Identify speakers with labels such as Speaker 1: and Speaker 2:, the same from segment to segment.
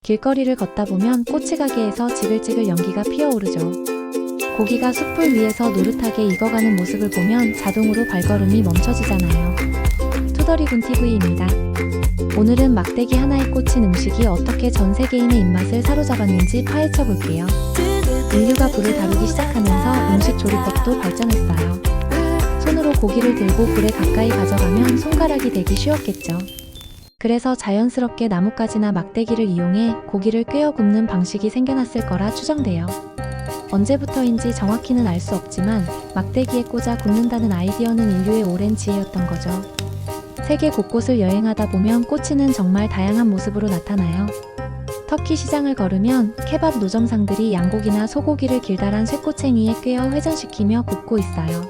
Speaker 1: 길거리를 걷다 보면 꼬치가게에서 지글지글 연기가 피어오르죠. 고기가 숯불 위에서 노릇하게 익어가는 모습을 보면 자동으로 발걸음이 멈춰지잖아요. 투더리군 TV입니다. 오늘은 막대기 하나에 꽂힌 음식이 어떻게 전 세계인의 입맛을 사로잡았는지 파헤쳐 볼게요. 인류가 불을 다루기 시작하면서 음식 조리법도 발전했어요. 손으로 고기를 들고 불에 가까이 가져가면 손가락이 되기 쉬웠겠죠. 그래서 자연스럽게 나뭇가지나 막대기를 이용해 고기를 꿰어 굽는 방식이 생겨났을 거라 추정돼요. 언제부터인지 정확히는 알 수 없지만 막대기에 꽂아 굽는다는 아이디어는 인류의 오랜 지혜였던 거죠. 세계 곳곳을 여행하다 보면 꼬치는 정말 다양한 모습으로 나타나요. 터키 시장을 걸으면 케밥 노점상들이 양고기나 소고기를 길다란 쇠꼬챙이에 꿰어 회전시키며 굽고 있어요.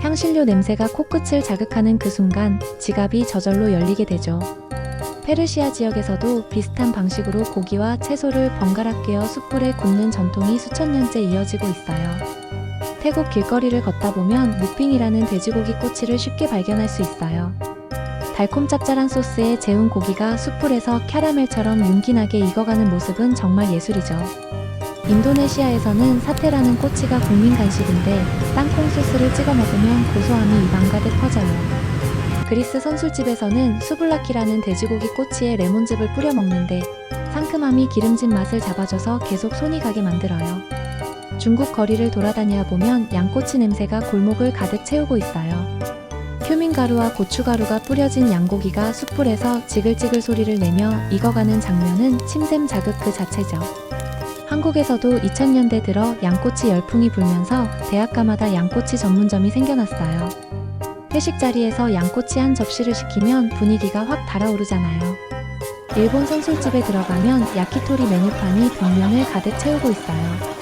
Speaker 1: 향신료 냄새가 코끝을 자극하는 그 순간 지갑이 저절로 열리게 되죠. 페르시아 지역에서도 비슷한 방식으로 고기와 채소를 번갈아 꿰어 숯불에 굽는 전통이 수천 년째 이어지고 있어요. 태국 길거리를 걷다 보면 무핑이라는 돼지고기 꼬치를 쉽게 발견할 수 있어요. 달콤 짭짤한 소스에 재운 고기가 숯불에서 캐러멜처럼 윤기나게 익어가는 모습은 정말 예술이죠. 인도네시아에서는 사테라는 꼬치가 국민 간식인데 땅콩 소스를 찍어 먹으면 고소함이 입안 가득 퍼져요. 그리스 선술집에서는 수블라키라는 돼지고기 꼬치에 레몬즙을 뿌려 먹는데 상큼함이 기름진 맛을 잡아줘서 계속 손이 가게 만들어요. 중국 거리를 돌아다녀 보면 양꼬치 냄새가 골목을 가득 채우고 있어요. 큐민가루와 고춧가루가 뿌려진 양고기가 숯불에서 지글지글 소리를 내며 익어가는 장면은 침샘 자극 그 자체죠. 한국에서도 2000년대 들어 양꼬치 열풍이 불면서 대학가마다 양꼬치 전문점이 생겨났어요. 회식 자리에서 양꼬치 한 접시를 시키면 분위기가 확 달아오르잖아요. 일본 선술집에 들어가면 야키토리 메뉴판이 벽면을 가득 채우고 있어요.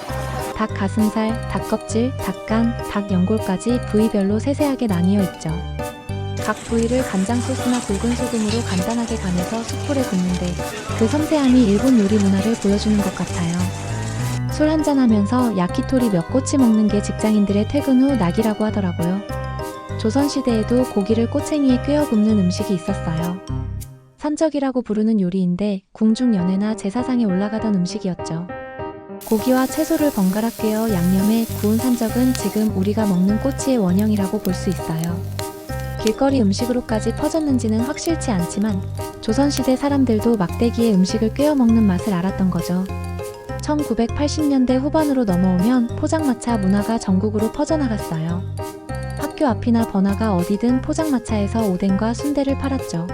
Speaker 1: 닭 가슴살, 닭 껍질, 닭간, 닭 연골까지 부위별로 세세하게 나뉘어 있죠. 각 부위를 간장 소스나 굵은 소금으로 간단하게 간해서 숯불에 굽는데 그 섬세함이 일본 요리 문화를 보여주는 것 같아요. 술 한잔하면서 야키토리 몇 꼬치 먹는 게 직장인들의 퇴근 후 낙이라고 하더라고요. 조선시대에도 고기를 꼬챙이에 꿰어 굽는 음식이 있었어요. 산적이라고 부르는 요리인데 궁중 연회나 제사상에 올라가던 음식이었죠. 고기와 채소를 번갈아 꿰어 양념해 구운 산적은 지금 우리가 먹는 꼬치의 원형이라고 볼 수 있어요. 길거리 음식으로까지 퍼졌는지는 확실치 않지만 조선시대 사람들도 막대기에 음식을 꿰어 먹는 맛을 알았던 거죠. 1980년대 후반으로 넘어오면 포장마차 문화가 전국으로 퍼져나갔어요. 학교 앞이나 번화가 어디든 포장마차에서 오뎅과 순대를 팔았죠.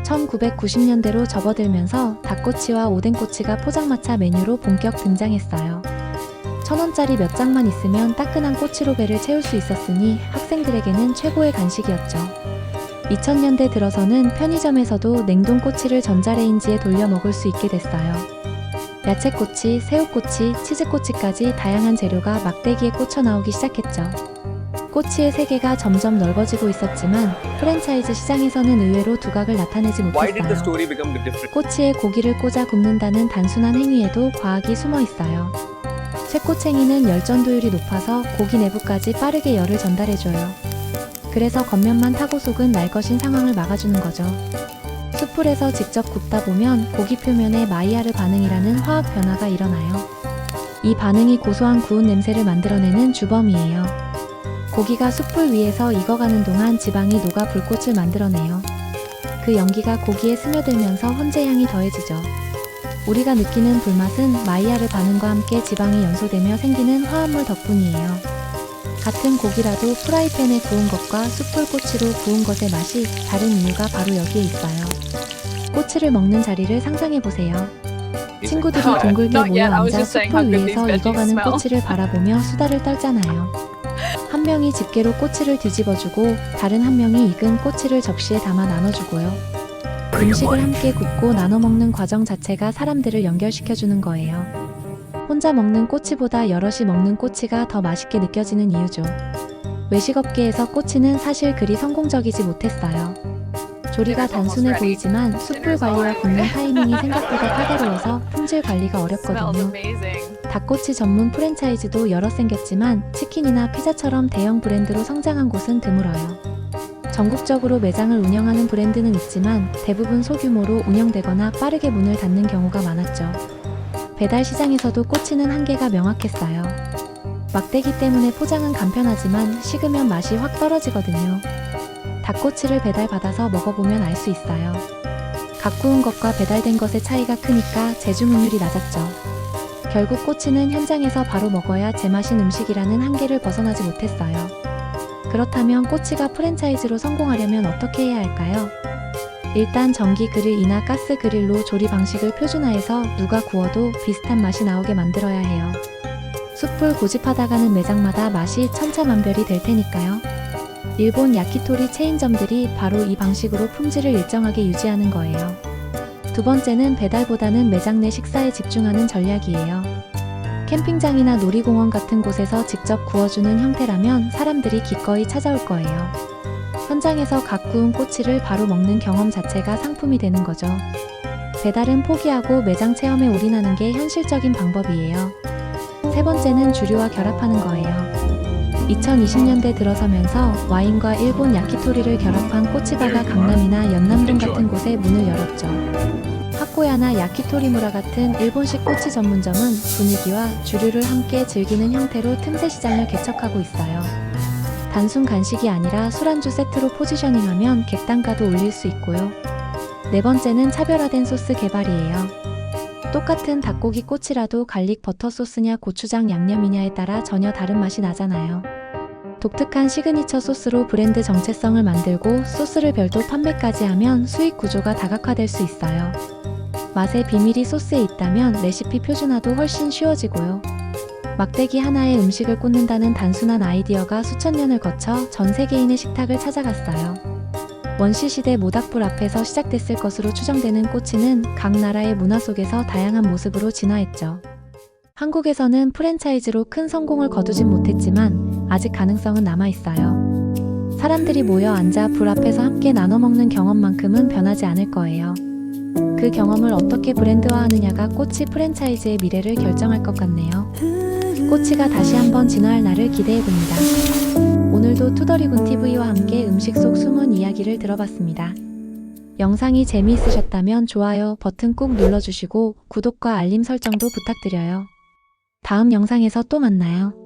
Speaker 1: 1990년대로 접어들면서 닭꼬치와 오뎅꼬치가 포장마차 메뉴로 본격 등장했어요. 1,000원짜리 몇 장만 있으면 따끈한 꼬치로 배를 채울 수 있었으니 학생들에게는 최고의 간식이었죠. 2000년대 들어서는 편의점에서도 냉동 꼬치를 전자레인지에 돌려 먹을 수 있게 됐어요. 야채꼬치, 새우꼬치, 치즈꼬치까지 다양한 재료가 막대기에 꽂혀 나오기 시작했죠. 꼬치의 세계가 점점 넓어지고 있었지만 프랜차이즈 시장에서는 의외로 두각을 나타내지 못했어요. 꼬치에 고기를 꽂아 굽는다는 단순한 행위에도 과학이 숨어 있어요. 쇠꼬챙이는 열전도율이 높아서 고기 내부까지 빠르게 열을 전달해줘요. 그래서 겉면만 타고 속은 날것인 상황을 막아주는 거죠. 숯불에서 직접 굽다 보면 고기 표면에 마이야르 반응이라는 화학 변화가 일어나요. 이 반응이 고소한 구운 냄새를 만들어내는 주범이에요. 고기가 숯불 위에서 익어가는 동안 지방이 녹아 불꽃을 만들어내요. 그 연기가 고기에 스며들면서 혼재향이 더해지죠. 우리가 느끼는 불맛은 마이야르 반응과 함께 지방이 연소되며 생기는 화합물 덕분이에요. 같은 고기라도 프라이팬에 구운 것과 숯불꼬치로 구운 것의 맛이 다른 이유가 바로 여기에 있어요. 꼬치를 먹는 자리를 상상해보세요. 친구들이 둥글게 모여 앉아 숯불 위에서 익어가는 꼬치를 바라보며 수다를 떨잖아요. 한 명이 집게로 꼬치를 뒤집어주고 다른 한 명이 익은 꼬치를 접시에 담아 나눠주고요. 음식을 함께 굽고 나눠 먹는 과정 자체가 사람들을 연결시켜주는 거예요. 혼자 먹는 꼬치보다 여럿이 먹는 꼬치가 더 맛있게 느껴지는 이유죠. 외식업계에서 꼬치는 사실 그리 성공적이지 못했어요. 조리가 단순해 보이지만 숯불 관리와 굽는 타이밍이 생각보다 까다로워서 품질 관리가 어렵거든요. 닭꼬치 전문 프랜차이즈도 여러 생겼지만 치킨이나 피자처럼 대형 브랜드로 성장한 곳은 드물어요. 전국적으로 매장을 운영하는 브랜드는 있지만 대부분 소규모로 운영되거나 빠르게 문을 닫는 경우가 많았죠. 배달 시장에서도 꼬치는 한계가 명확했어요. 막대기 때문에 포장은 간편하지만 식으면 맛이 확 떨어지거든요. 닭꼬치를 배달받아서 먹어보면 알 수 있어요. 갓 구운 것과 배달된 것의 차이가 크니까 재주문율이 낮았죠. 결국 꼬치는 현장에서 바로 먹어야 제맛인 음식이라는 한계를 벗어나지 못했어요. 그렇다면 꼬치가 프랜차이즈로 성공하려면 어떻게 해야 할까요? 일단 전기 그릴이나 가스 그릴로 조리 방식을 표준화해서 누가 구워도 비슷한 맛이 나오게 만들어야 해요. 숯불 고집하다가는 매장마다 맛이 천차만별이 될 테니까요. 일본 야키토리 체인점들이 바로 이 방식으로 품질을 일정하게 유지하는 거예요. 두 번째는 배달보다는 매장 내 식사에 집중하는 전략이에요. 캠핑장이나 놀이공원 같은 곳에서 직접 구워주는 형태라면 사람들이 기꺼이 찾아올 거예요. 현장에서 갓 구운 꼬치를 바로 먹는 경험 자체가 상품이 되는 거죠. 배달은 포기하고 매장 체험에 올인하는 게 현실적인 방법이에요. 세 번째는 주류와 결합하는 거예요. 2020년대 들어서면서 와인과 일본 야키토리를 결합한 꼬치바가 강남이나 연남동 같은 곳에 문을 열었죠. 하코야나 야키토리무라 같은 일본식 꼬치 전문점은 분위기와 주류를 함께 즐기는 형태로 틈새 시장을 개척하고 있어요. 단순 간식이 아니라 술안주 세트로 포지셔닝하면 객단가도 올릴 수 있고요. 네 번째는 차별화된 소스 개발이에요. 똑같은 닭고기 꼬치라도 갈릭 버터 소스냐 고추장 양념이냐에 따라 전혀 다른 맛이 나잖아요. 독특한 시그니처 소스로 브랜드 정체성을 만들고 소스를 별도 판매까지 하면 수익 구조가 다각화될 수 있어요. 맛의 비밀이 소스에 있다면 레시피 표준화도 훨씬 쉬워지고요. 막대기 하나에 음식을 꽂는다는 단순한 아이디어가 수천 년을 거쳐 전 세계인의 식탁을 찾아갔어요. 원시시대 모닥불 앞에서 시작됐을 것으로 추정되는 꼬치는 각 나라의 문화 속에서 다양한 모습으로 진화했죠. 한국에서는 프랜차이즈로 큰 성공을 거두진 못했지만 아직 가능성은 남아있어요. 사람들이 모여 앉아 불 앞에서 함께 나눠 먹는 경험만큼은 변하지 않을 거예요. 그 경험을 어떻게 브랜드화하느냐가 꼬치 프랜차이즈의 미래를 결정할 것 같네요. 꼬치가 다시 한번 진화할 날을 기대해봅니다. 오늘도 투더리군TV와 함께 음식 속 숨은 이야기를 들어봤습니다. 영상이 재미있으셨다면 좋아요 버튼 꾹 눌러주시고 구독과 알림 설정도 부탁드려요. 다음 영상에서 또 만나요.